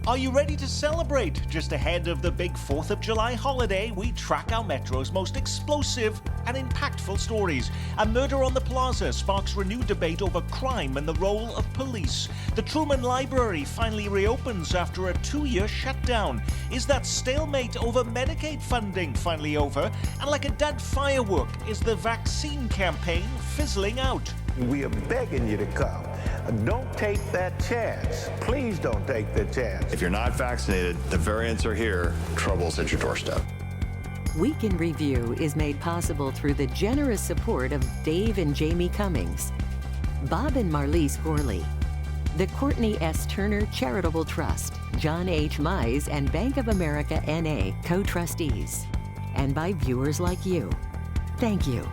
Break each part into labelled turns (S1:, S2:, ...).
S1: Are you ready to celebrate? Just ahead of the big 4th of July holiday, we track our Metro's most explosive and impactful stories. A murder on the plaza sparks renewed debate over crime and the role of police. The Truman Library finally reopens after a 2-year shutdown. Is that stalemate over Medicaid funding finally over? And like a dead firework, is the vaccine campaign fizzling out?
S2: We are begging you to come. Don't take that chance. Please don't take the chance.
S3: If you're not vaccinated, the variants are here. Trouble's at your doorstep.
S4: Week in Review is made possible through the generous support of Dave and Jamie Cummings, Bob and Marlise Gorley, the Courtney S. Turner Charitable Trust, John H. Mize and Bank of America N.A. co-trustees, and by viewers like you. Thank you.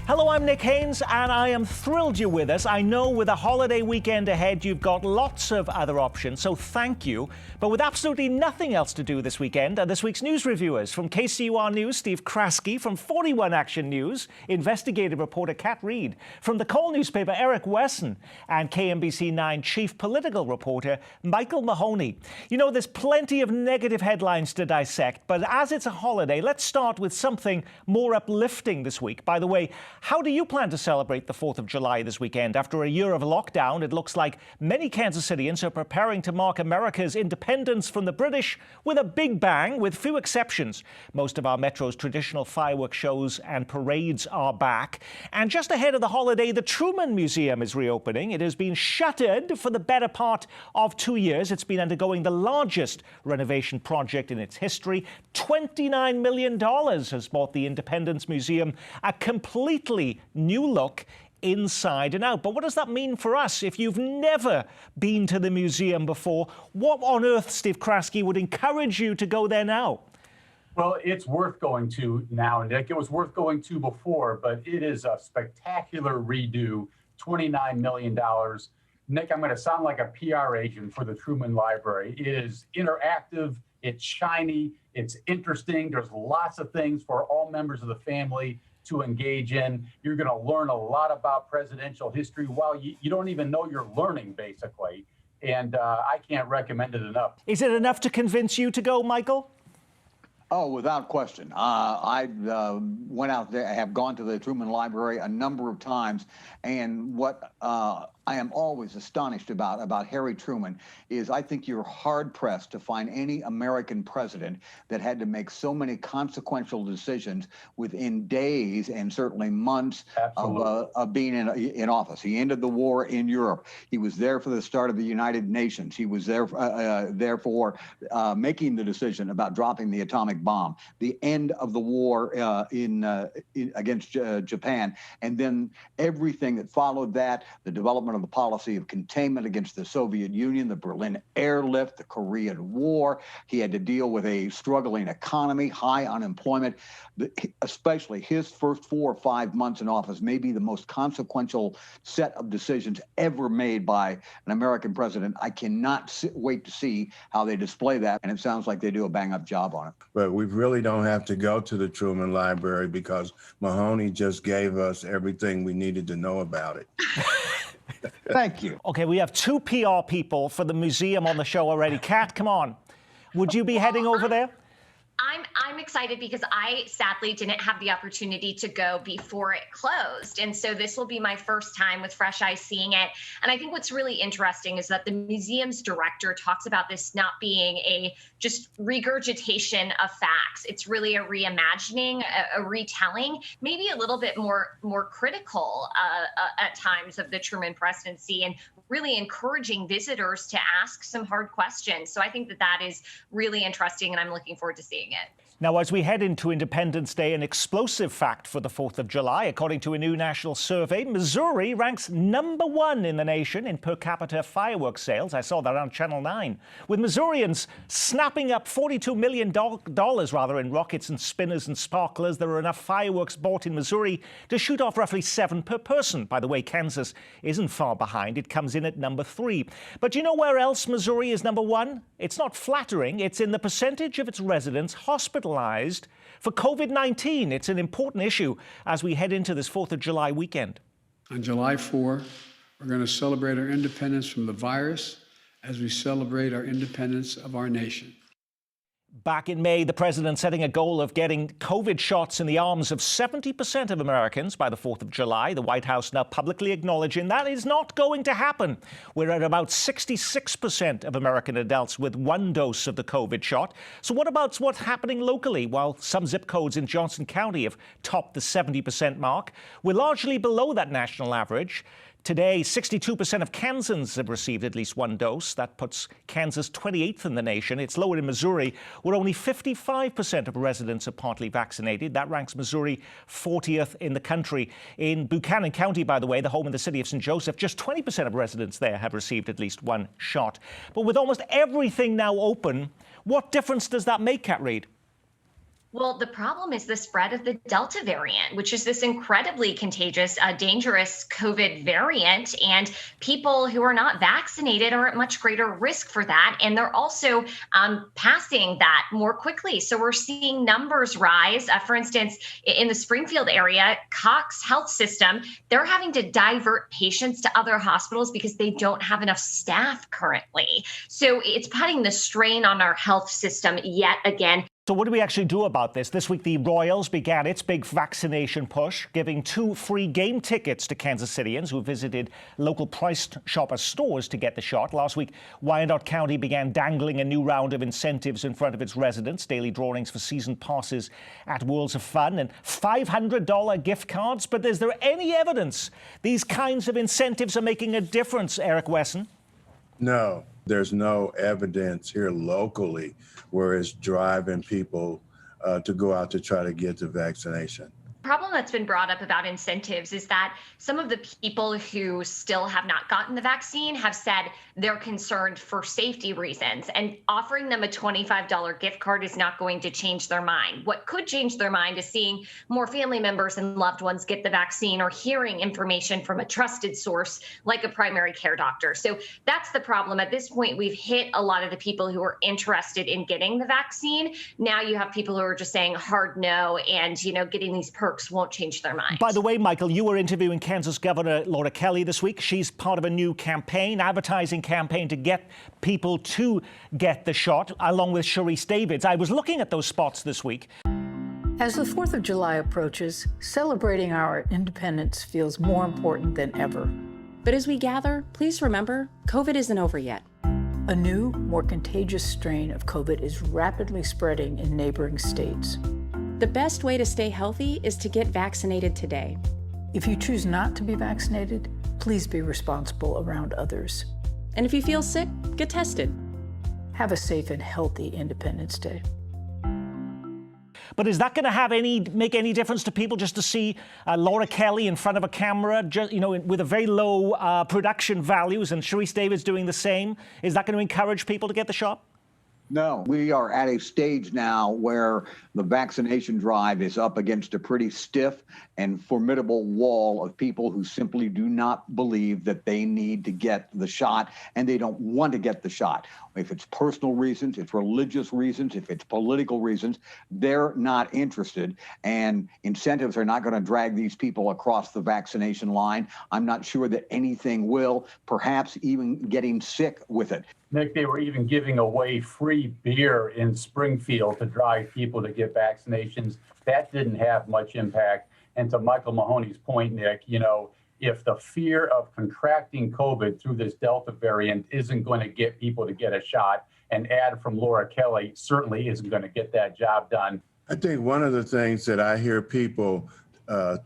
S1: Hello, I'm Nick Haynes, and I am thrilled you're with us. I know with a holiday weekend ahead, you've got lots of other options, so thank you. But with absolutely nothing else to do this weekend, are this week's news reviewers. From KCUR News, Steve Kraske. From 41 Action News, investigative reporter Kat Reed. From the Call newspaper, Eric Wesson. And KMBC 9 chief political reporter Michael Mahoney. You know, there's plenty of negative headlines to dissect, but as it's a holiday, let's start with something more uplifting this week. By the way, how do you plan to celebrate the 4th of July this weekend? After a year of lockdown, it looks like many Kansas Cityans are preparing to mark America's independence from the British with a big bang, with few exceptions. Most of our Metro's traditional fireworks shows and parades are back. And just ahead of the holiday, the Truman Museum is reopening. It has been shuttered for the better part of 2 years. It's been undergoing the largest renovation project in its history. $29 million has bought the Independence Museum a completely new look inside and out. But what does that mean for us? If you've never been to the museum before, what on earth, Steve Kraske, would encourage you to go there now?
S5: Well, it's worth going to now, Nick. It was worth going to before, but it is a spectacular redo, $29 million. Nick, I'm going to sound like a PR agent for the Truman Library. It is interactive, it's shiny, it's interesting. There's lots of things for all members of the family to engage in. You're going to learn a lot about presidential history while you don't even know you're learning, basically. And I can't recommend it enough.
S1: Is it enough to convince you to go, Michael?
S6: Oh, without question. I went out there, I have gone to the Truman Library a number of times, and what I am always astonished about Harry Truman is I think you're hard-pressed to find any American president that had to make so many consequential decisions within days and certainly months of being in office. He ended the war in Europe. He was there for the start of the United Nations. He was there for making the decision about dropping the atomic bomb, the end of the war against Japan, and then everything that followed that, the development of the policy of containment against the Soviet Union, the Berlin airlift, the Korean War. He had to deal with a struggling economy, high unemployment. Especially his first 4 or 5 months in office may be the most consequential set of decisions ever made by an American president. I cannot wait to see how they display that, and it sounds like they do a bang-up job on it.
S7: But we really don't have to go to the Truman Library because Mahoney just gave us everything we needed to know about it.
S6: Thank you.
S1: Okay, we have 2 PR people for the museum on the show already. Kat, come on. Would you be heading over there?
S8: I'm excited because I sadly didn't have the opportunity to go before it closed. And so this will be my first time with fresh eyes seeing it. And I think what's really interesting is that the museum's director talks about this not being a just regurgitation of facts. It's really a reimagining, a retelling, maybe a little bit more critical at times of the Truman presidency, and really encouraging visitors to ask some hard questions. So I think that is really interesting, and I'm looking forward to seeing it.
S1: Now, as we head into Independence Day, an explosive fact for the 4th of July. According to a new national survey, Missouri ranks #1 in the nation in per capita fireworks sales. I saw that on Channel 9. With Missourians snapping up $42 million in rockets and spinners and sparklers, there are enough fireworks bought in Missouri to shoot off roughly 7 per person. By the way, Kansas isn't far behind. It comes in at #3. But you know where else Missouri is #1? It's not flattering. It's in the percentage of its residents hospitalized for COVID-19. It's an important issue as we head into this 4th of July weekend.
S9: On July 4, We're going to celebrate our independence from the virus as we celebrate our independence of our nation.
S1: Back in May, the president setting a goal of getting COVID shots in the arms of 70% of Americans by the 4th of July. The White House now publicly acknowledging that is not going to happen. We're at about 66% of American adults with one dose of the COVID shot. So what about what's happening locally? While some zip codes in Johnson County have topped the 70% mark, we're largely below that national average. Today, 62% of Kansans have received at least one dose. That puts Kansas 28th in the nation. It's lower in Missouri, where only 55% of residents are partly vaccinated. That ranks Missouri 40th in the country. In Buchanan County, by the way, the home of the city of St. Joseph, just 20% of residents there have received at least one shot. But with almost everything now open, what difference does that make, Kat Reed?
S8: Well, the problem is the spread of the Delta variant, which is this incredibly contagious, dangerous COVID variant. And people who are not vaccinated are at much greater risk for that. And they're also passing that more quickly. So we're seeing numbers rise. For instance, in the Springfield area, Cox Health System, they're having to divert patients to other hospitals because they don't have enough staff currently. So it's putting the strain on our health system yet again.
S1: So what do we actually do about this? This week, the Royals began its big vaccination push, giving 2 free game tickets to Kansas Cityans who visited local Price Chopper stores to get the shot. Last week, Wyandotte County began dangling a new round of incentives in front of its residents, daily drawings for season passes at Worlds of Fun and $500 gift cards. But is there any evidence these kinds of incentives are making a difference, Eric Wesson?
S7: No, there's no evidence here locally where it's driving people to go out to try to get the vaccination.
S8: Problem that's been brought up about incentives is that some of the people who still have not gotten the vaccine have said they're concerned for safety reasons, and offering them a $25 gift card is not going to change their mind. What could change their mind is seeing more family members and loved ones get the vaccine or hearing information from a trusted source like a primary care doctor. So that's the problem. At this point, we've hit a lot of the people who are interested in getting the vaccine. Now you have people who are just saying hard no, and getting these perks won't change their minds.
S1: By the way, Michael, you were interviewing Kansas Governor Laura Kelly this week. She's part of a new campaign, advertising campaign to get people to get the shot, along with Sharice Davids. I was looking at those spots this week.
S10: As the 4th of July approaches, celebrating our independence feels more important than ever.
S11: But as we gather, please remember, COVID isn't over yet.
S10: A new, more contagious strain of COVID is rapidly spreading in neighboring states.
S11: The best way to stay healthy is to get vaccinated today.
S10: If you choose not to be vaccinated, please be responsible around others.
S11: And if you feel sick, get tested.
S10: Have a safe and healthy Independence Day.
S1: But is that going to make any difference to people just to see Laura Kelly in front of a camera, with a very low production values, and Sharice Davids doing the same? Is that going to encourage people to get the shot?
S6: No, we are at a stage now where the vaccination drive is up against a pretty stiff and formidable wall of people who simply do not believe that they need to get the shot, and they don't want to get the shot. If it's personal reasons, if it's religious reasons, if it's political reasons, they're not interested, and incentives are not going to drag these people across the vaccination line. I'm not sure that anything will, perhaps even getting sick with it.
S5: Nick, they were even giving away free beer in Springfield to drive people to get vaccinations. That didn't have much impact. And to Michael Mahoney's point, Nick, if the fear of contracting COVID through this Delta variant isn't going to get people to get a shot, an ad from Laura Kelly certainly isn't going to get that job done.
S7: I think one of the things that I hear people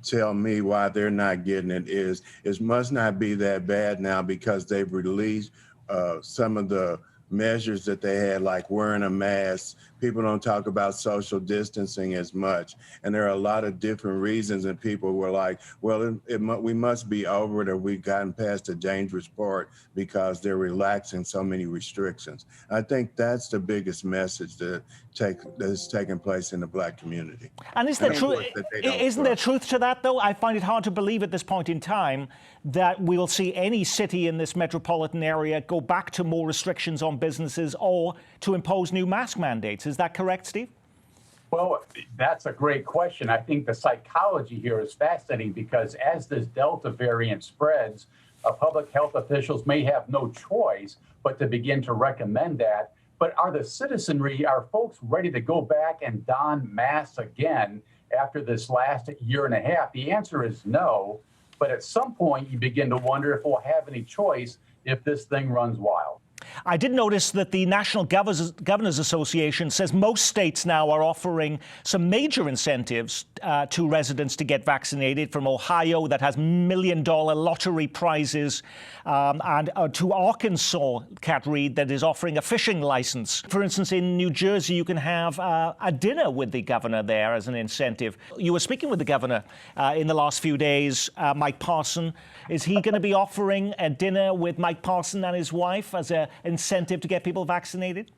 S7: tell me why they're not getting it is it must not be that bad now because they've released some of the measures that they had, like wearing a mask. People don't talk about social distancing as much. And there are a lot of different reasons, and people were like, well, we must be over it, or we've gotten past the dangerous part because they're relaxing so many restrictions. I think that's the biggest message that's taking place in the Black community.
S1: And isn't there truth to that, though? I find it hard to believe at this point in time that we'll see any city in this metropolitan area go back to more restrictions on businesses or to impose new mask mandates. Is that correct, Steve?
S5: Well, that's a great question. I think the psychology here is fascinating because as this Delta variant spreads, Public health officials may have no choice but to begin to recommend that. But are the citizenry, are folks ready to go back and don masks again after this last year and a half? The answer is no. But at some point, you begin to wonder if we'll have any choice if this thing runs wild.
S1: I did notice that the National Governors Association says most states now are offering some major incentives to residents to get vaccinated, from Ohio that has $1 million lottery prizes, and to Arkansas, Kat Reed, that is offering a fishing license. For instance, in New Jersey, you can have a dinner with the governor there as an incentive. You were speaking with the governor in the last few days, Mike Parson. Is he going to be offering a dinner with Mike Parson and his wife as an incentive to get people vaccinated?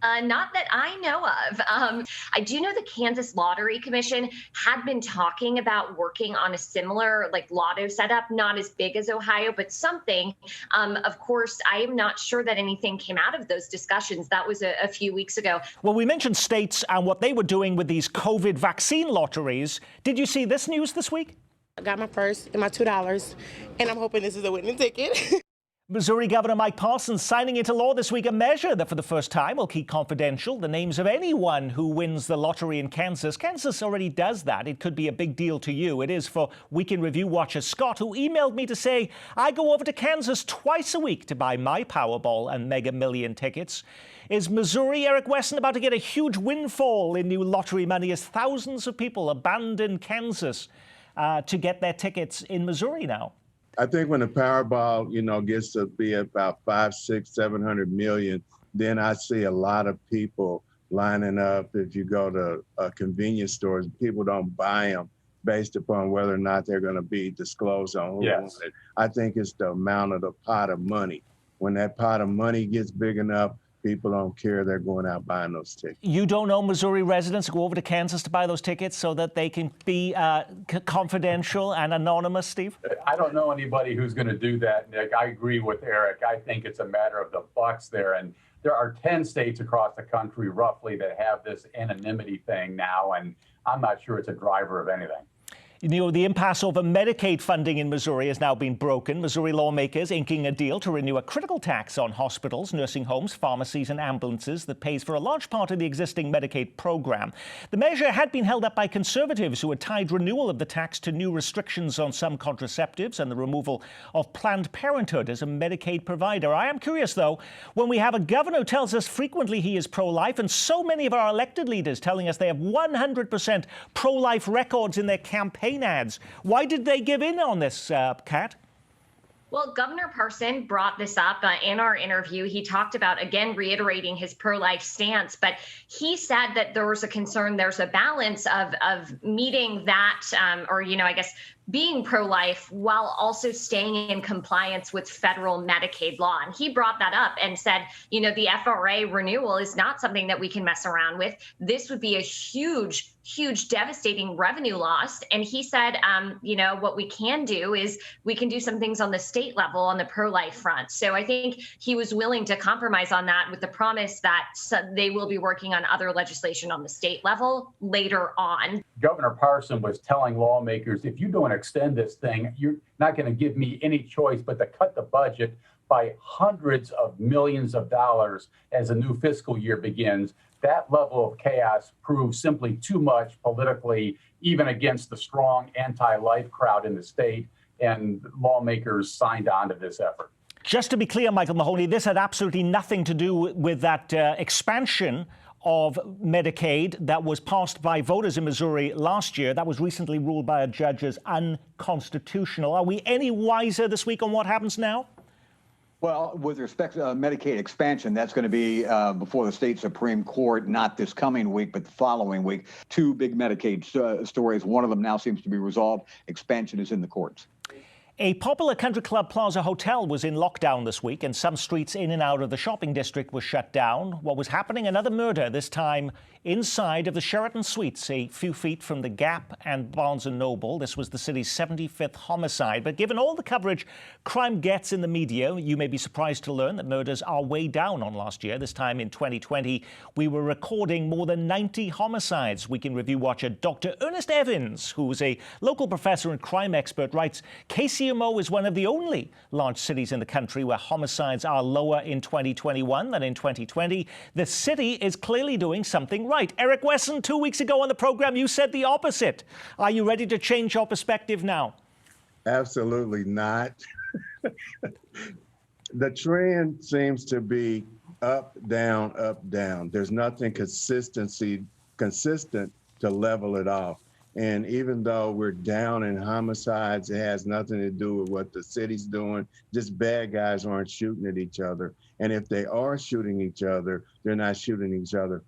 S8: Not that I know of. I do know the Kansas Lottery Commission had been talking about working on a similar lotto setup, not as big as Ohio, but something. Of course, I am not sure that anything came out of those discussions. That was a few weeks ago.
S1: Well, we mentioned states and what they were doing with these COVID vaccine lotteries. Did you see this news this week?
S12: I got my purse and my $2, and I'm hoping this is a winning ticket.
S1: Missouri Governor Mike Parson signing into law this week a measure that for the first time will keep confidential the names of anyone who wins the lottery in Kansas. Kansas already does that. It could be a big deal to you. It is for Week in Review watcher Scott, who emailed me to say, I go over to Kansas twice a week to buy my Powerball and Mega Million tickets. Is Missouri, Eric Weston, about to get a huge windfall in new lottery money as thousands of people abandon Kansas to get their tickets in Missouri now?
S7: I think when the Powerball, gets to be about 500, 600, 700 million, then I see a lot of people lining up. If you go to convenience stores, people don't buy them based upon whether or not they're going to be disclosed on who won it. I think it's the amount of the pot of money. When that pot of money gets big enough, people don't care. They're going out buying those tickets.
S1: You don't know Missouri residents who go over to Kansas to buy those tickets so that they can be confidential and anonymous, Steve?
S5: I don't know anybody who's going to do that, Nick. I agree with Eric. I think it's a matter of the bucks there. And there are 10 states across the country, roughly, that have this anonymity thing now. And I'm not sure it's a driver of anything.
S1: The impasse over Medicaid funding in Missouri has now been broken. Missouri lawmakers inking a deal to renew a critical tax on hospitals, nursing homes, pharmacies and ambulances that pays for a large part of the existing Medicaid program. The measure had been held up by conservatives who had tied renewal of the tax to new restrictions on some contraceptives and the removal of Planned Parenthood as a Medicaid provider. I am curious, though, when we have a governor who tells us frequently he is pro-life and so many of our elected leaders telling us they have 100% pro-life records in their campaign ads. Why did they give in on this, Kat?
S8: Well, Governor Parson brought this up in our interview. He talked about, again, reiterating his pro-life stance, but he said that there was a concern, there's a balance of meeting that, being pro-life while also staying in compliance with federal Medicaid law. And he brought that up and said, the FRA renewal is not something that we can mess around with. This would be a huge, devastating revenue loss. And he said, what we can do is we can do some things on the state level on the pro-life front. So I think he was willing to compromise on that with the promise that they will be working on other legislation on the state level later on.
S5: Governor Parson was telling lawmakers, if you don't extend this thing, you're not going to give me any choice but to cut the budget by hundreds of millions of dollars as a new fiscal year begins. That level of chaos proves simply too much politically, even against the strong anti-life crowd in the state, and lawmakers signed on to this effort.
S1: Just to be clear, Michael Mahoney, this had absolutely nothing to do with that expansion of Medicaid that was passed by voters in Missouri last year. That was recently ruled by a judge as unconstitutional. Are we any wiser this week on what happens now?
S6: Well, with respect to Medicaid expansion, that's going to be before the state Supreme Court, not this coming week, but the following week. Two big Medicaid stories. One of them now seems to be resolved. Expansion is in the courts.
S1: A popular Country Club Plaza hotel was in lockdown this week, and some streets in and out of the shopping district were shut down. What was happening? Another murder, this time inside of the Sheraton Suites, a few feet from the Gap and Barnes & Noble. This was the city's 75th homicide. But given all the coverage crime gets in the media, you may be surprised to learn that murders are way down on last year. This time in 2020, we were recording more than 90 homicides. Week in Review watcher Dr. Ernest Evans, who's a local professor and crime expert, writes, Casey Osceola is one of the only large cities in the country where homicides are lower in 2021 than in 2020. The city is clearly doing something right. Eric Wesson, 2 weeks ago on the program, you said the opposite. Are you ready to change your perspective now?
S7: Absolutely not. The trend seems to be up, down, up, down. There's nothing consistent to level it off. And even though we're down in homicides, it has nothing to do with what the city's doing. Just bad guys aren't shooting at each other. And if they are shooting each other, they're not shooting each other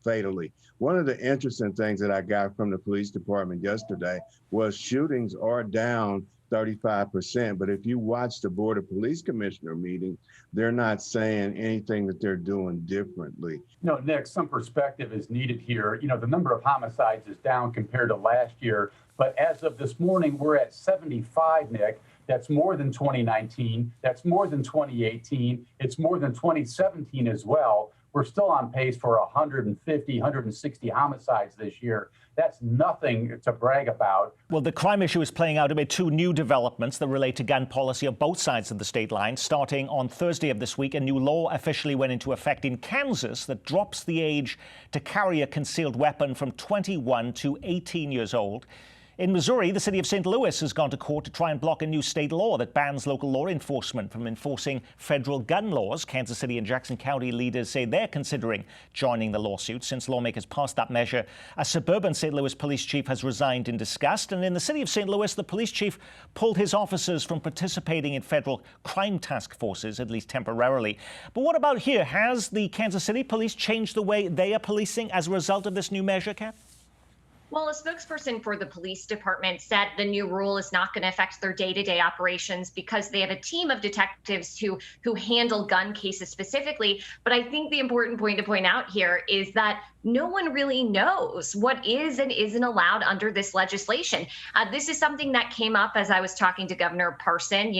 S7: fatally. One of the interesting things that I got from the police department yesterday was shootings are down 35%. But if you watch the Board of Police Commissioner meeting, they're not saying anything that they're doing differently.
S5: Nick, some perspective is needed here. The number of homicides is down compared to last year. But as of this morning, we're at 75, Nick. That's more than 2019. That's more than 2018. It's more than 2017 as well. We're still on pace for 150, 160 homicides this year. That's nothing to brag about.
S1: Well, the crime issue is playing out amid two new developments that relate to gun policy on both sides of the state line. Starting on Thursday of this week, a new law officially went into effect in Kansas that drops the age to carry a concealed weapon from 21 to 18 years old. In Missouri, the city of St. Louis has gone to court to try and block a new state law that bans local law enforcement from enforcing federal gun laws. Kansas City and Jackson County leaders say they're considering joining the lawsuit. Since lawmakers passed that measure, a suburban St. Louis police chief has resigned in disgust. And in the city of St. Louis, the police chief pulled his officers from participating in federal crime task forces, at least temporarily. But what about here? Has the Kansas City police changed the way they are policing as a result of this new measure, Kat?
S8: Well, a spokesperson for the police department said the new rule is not going to affect their day-to-day operations because they have a team of detectives who handle gun cases specifically. But I think the important point to point out here is that no one really knows what is and isn't allowed under this legislation. This is something that came up as I was talking to Governor Parson.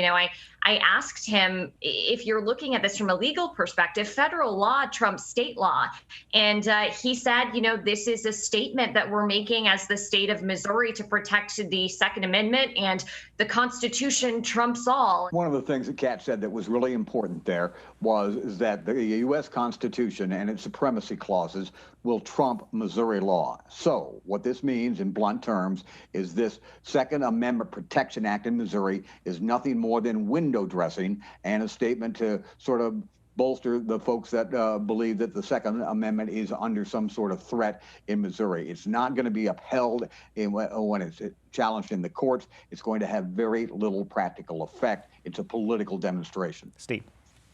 S8: I asked him, if you're looking at this from a legal perspective, federal law trumps state law. And he said, this is a statement that we're making as the state of Missouri to protect the Second Amendment, and the Constitution trumps all.
S6: One of the things that Kat said that was really important there was that the U.S. Constitution and its supremacy clauses will trump Missouri law. So what this means in blunt terms is this Second Amendment Protection Act in Missouri is nothing more than window dressing and a statement to sort of bolster the folks that believe that the Second Amendment is under some sort of threat in Missouri. It's not going to be upheld when it's challenged in the courts. It's going to have very little practical effect. It's a political demonstration.
S1: Steve.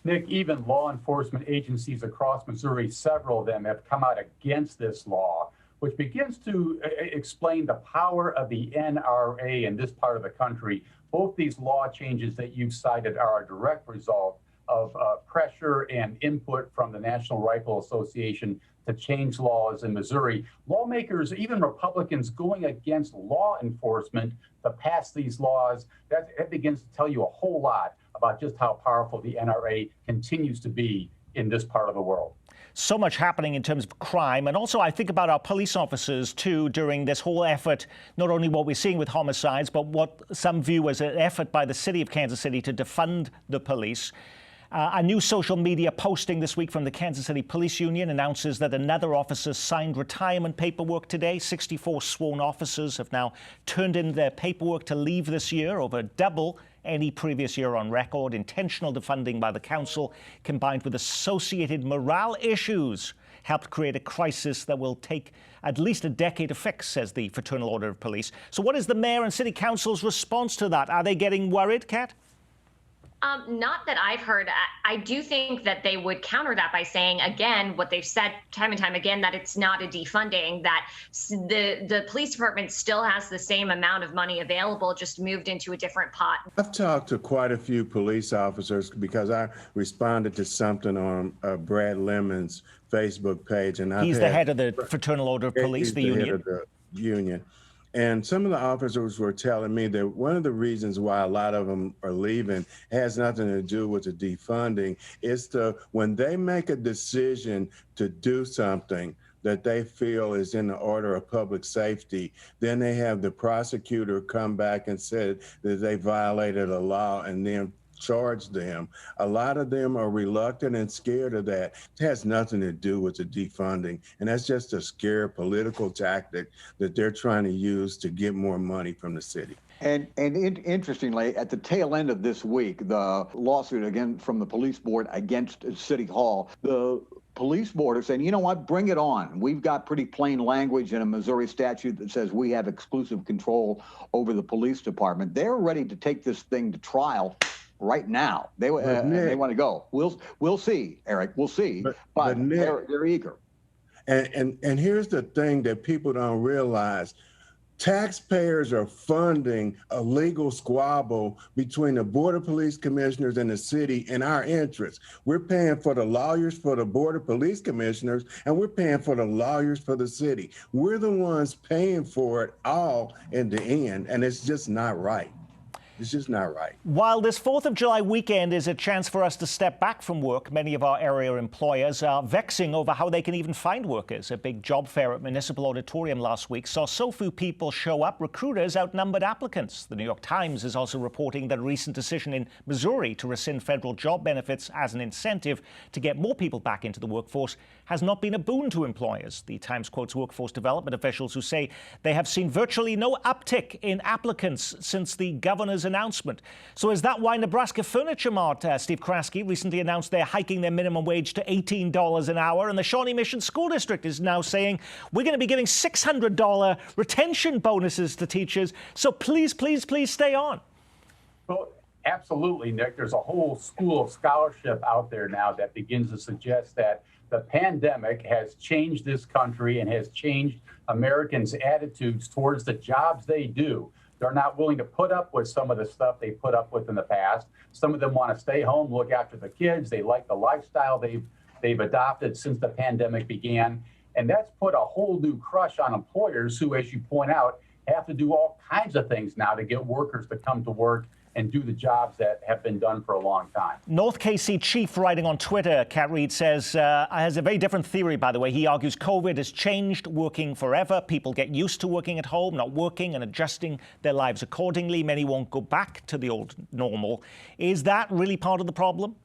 S5: Nick, even law enforcement agencies across Missouri, several of them have come out against this law, which begins to explain the power of the NRA in this part of the country. Both these law changes that you've cited are a direct result of pressure and input from the National Rifle Association to change laws in Missouri. Lawmakers, even Republicans, going against law enforcement to pass these laws, that begins to tell you a whole lot about just how powerful the NRA continues to be in this part of the world.
S1: So much happening in terms of crime. And also I think about our police officers, too, during this whole effort, not only what we're seeing with homicides, but what some view as an effort by the city of Kansas City to defund the police. A new social media posting this week from the Kansas City Police Union announces that another officer signed retirement paperwork today. 64 sworn officers have now turned in their paperwork to leave this year, over double any previous year on record. Intentional defunding by the council, combined with associated morale issues, helped create a crisis that will take at least a decade to fix, says the Fraternal Order of Police. So what is the mayor and city council's response to that? Are they getting worried, Kat?
S8: Not that I've heard. I do think that they would counter that by saying, again, what they've said time and time again, that it's not a defunding, that the police department still has the same amount of money available, just moved into a different pot.
S7: I've talked to quite a few police officers because I responded to something on Brad Lemon's Facebook page. And
S1: he's the head of the Fraternal Order of Police, the union.
S7: Head of the union. And some of the officers were telling me that one of the reasons why a lot of them are leaving has nothing to do with the defunding. It's when they make a decision to do something, that they feel is in the order of public safety. Then they have the prosecutor come back and said that they violated a law and then charge them. A lot of them are reluctant and scared of that. It has nothing to do with the defunding. And that's just a scare political tactic that they're trying to use to get more money from the city.
S6: And interestingly, at the tail end of this week, the lawsuit again from the police board against City Hall, the police board are saying, you know what, bring it on. We've got pretty plain language in a Missouri statute that says we have exclusive control over the police department. They're ready to take this thing to trial right now. They want to go. We'll see, Eric. We'll see. But Nick, they're eager.
S7: And here's the thing that people don't realize. Taxpayers are funding a legal squabble between the Board of Police Commissioners and the city in our interest. We're paying for the lawyers for the Board of Police Commissioners, and we're paying for the lawyers for the city. We're the ones paying for it all in the end, and it's just not right. It's just not right.
S1: While this 4th of July weekend is a chance for us to step back from work, many of our area employers are vexing over how they can even find workers. A big job fair at Municipal Auditorium last week saw so few people show up, recruiters outnumbered applicants. The New York Times is also reporting that a recent decision in Missouri to rescind federal job benefits as an incentive to get more people back into the workforce has not been a boon to employers. The Times quotes workforce development officials who say they have seen virtually no uptick in applicants since the governor's announcement. So is that why Nebraska Furniture Mart, Steve Kraske, recently announced they're hiking their minimum wage to $18 an hour, and the Shawnee Mission School District is now saying we're going to be giving $600 retention bonuses to teachers, so please, please, please stay on?
S5: Well, absolutely, Nick. There's a whole school of scholarship out there now that begins to suggest that the pandemic has changed this country and has changed Americans' attitudes towards the jobs they do. They're not willing to put up with some of the stuff they put up with in the past. Some of them want to stay home, look after the kids. They like the lifestyle they've adopted since the pandemic began. And that's put a whole new crush on employers who, as you point out, have to do all kinds of things now to get workers to come to work and do the jobs that have been done for a long time.
S1: North KC chief writing on Twitter, Cat Reed, says, has a very different theory, by the way. He argues COVID has changed working forever. People get used to working at home, not working, and adjusting their lives accordingly. Many won't go back to the old normal. Is that really part of the problem?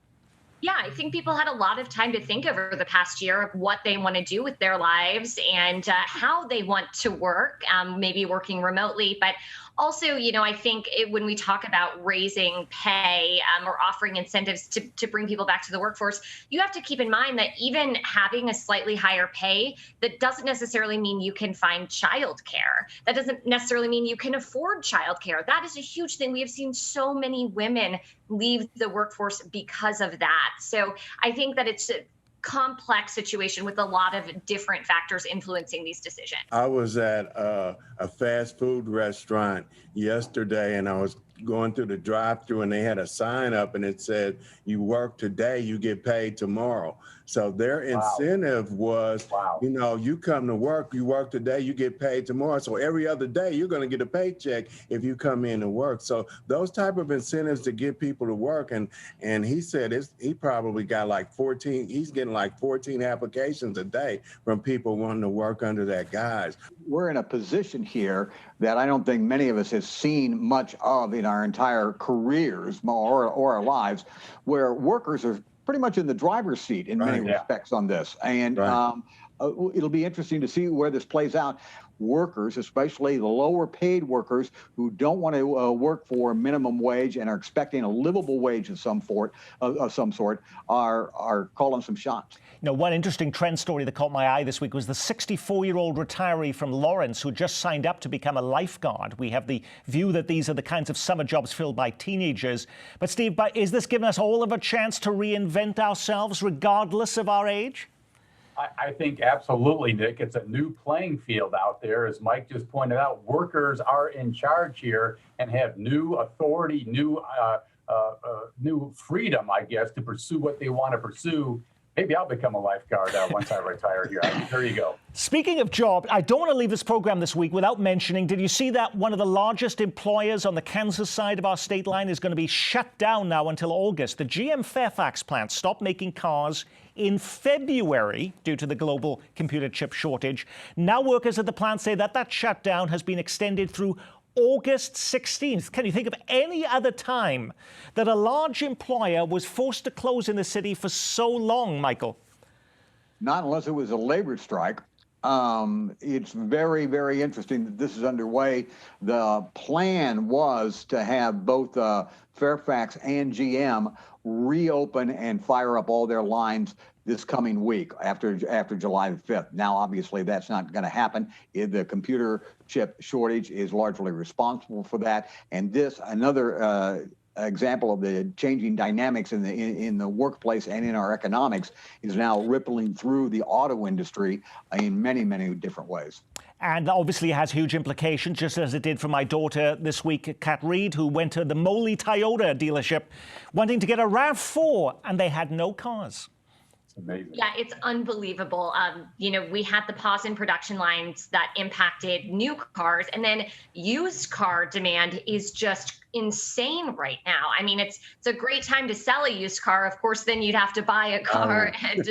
S8: Yeah, I think people had a lot of time to think over the past year of what they want to do with their lives and how they want to work, maybe working remotely. But also, you know, I think when we talk about raising pay or offering incentives to bring people back to the workforce, you have to keep in mind that even having a slightly higher pay, that doesn't necessarily mean you can find childcare. That doesn't necessarily mean you can afford childcare. That is a huge thing. We have seen so many women leave the workforce because of that. So I think that it's a complex situation with a lot of different factors influencing these decisions.
S7: I was at a fast food restaurant yesterday, and I was going through the drive-thru, and they had a sign up, and it said, "You work today, you get paid tomorrow." So their incentive was, you know, you come to work, you work today, you get paid tomorrow. So every other day, you're going to get a paycheck if you come in to work. So those type of incentives to get people to work. And he said he probably got like 14, he's getting like 14 applications a day from people wanting to work under that guise.
S6: We're in a position here that I don't think many of us have seen much of in our entire careers or our lives, where workers are pretty much in the driver's seat in many respects on this. And it'll be interesting to see where this plays out. Workers, especially the lower paid workers who don't want to work for minimum wage and are expecting a livable wage of some sort, are calling some shots.
S1: You know, one interesting trend story that caught my eye this week was the 64-year-old retiree from Lawrence who just signed up to become a lifeguard. We have the view that these are the kinds of summer jobs filled by teenagers. But Steve, is this giving us all of a chance to reinvent ourselves regardless of our age?
S5: I think absolutely, Nick. It's a new playing field out there. As Mike just pointed out, workers are in charge here and have new authority, new freedom, I guess, to pursue what they want to pursue. Maybe I'll become a lifeguard once I retire here. There you go.
S1: Speaking of jobs, I don't want to leave this program this week without mentioning, did you see that one of the largest employers on the Kansas side of our state line is going to be shut down now until August? The GM Fairfax plant stopped making cars in February due to the global computer chip shortage. Now workers at the plant say that that shutdown has been extended through August 16th. Can you think of any other time that a large employer was forced to close in the city for so long, Michael?
S6: Not unless it was a labor strike. It's very, very interesting that this is underway. The plan was to have both Fairfax and GM reopen and fire up all their lines this coming week after July the 5th. Now, obviously, that's not going to happen. The computer chip shortage is largely responsible for that. And this, another example of the changing dynamics in the workplace and in our economics, is now rippling through the auto industry in many, many different ways.
S1: And obviously it has huge implications, just as it did for my daughter this week, Kat Reed, who went to the Moley Toyota dealership wanting to get a RAV4, and they had no cars.
S5: Amazing.
S8: Yeah, it's unbelievable. We had the pause in production lines that impacted new cars, and then used car demand is just insane right now. I mean, it's a great time to sell a used car. Of course, then you'd have to buy a car, and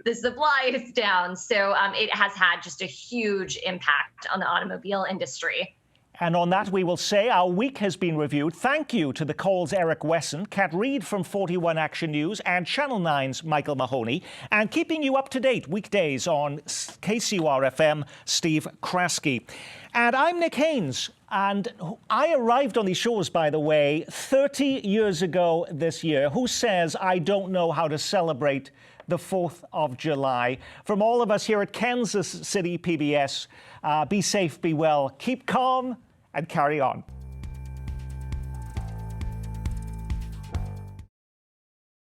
S8: the supply is down. So it has had just a huge impact on the automobile industry.
S1: And on that, we will say our week has been reviewed. Thank you to the Call's Eric Wesson, Kat Reed from 41 Action News, and Channel 9's Michael Mahoney. And keeping you up to date weekdays on KCUR-FM, Steve Kraske. And I'm Nick Haynes. And I arrived on these shores, by the way, 30 years ago this year. Who says I don't know how to celebrate the 4th of July? From all of us here at Kansas City PBS, be safe, be well, keep calm, and carry on.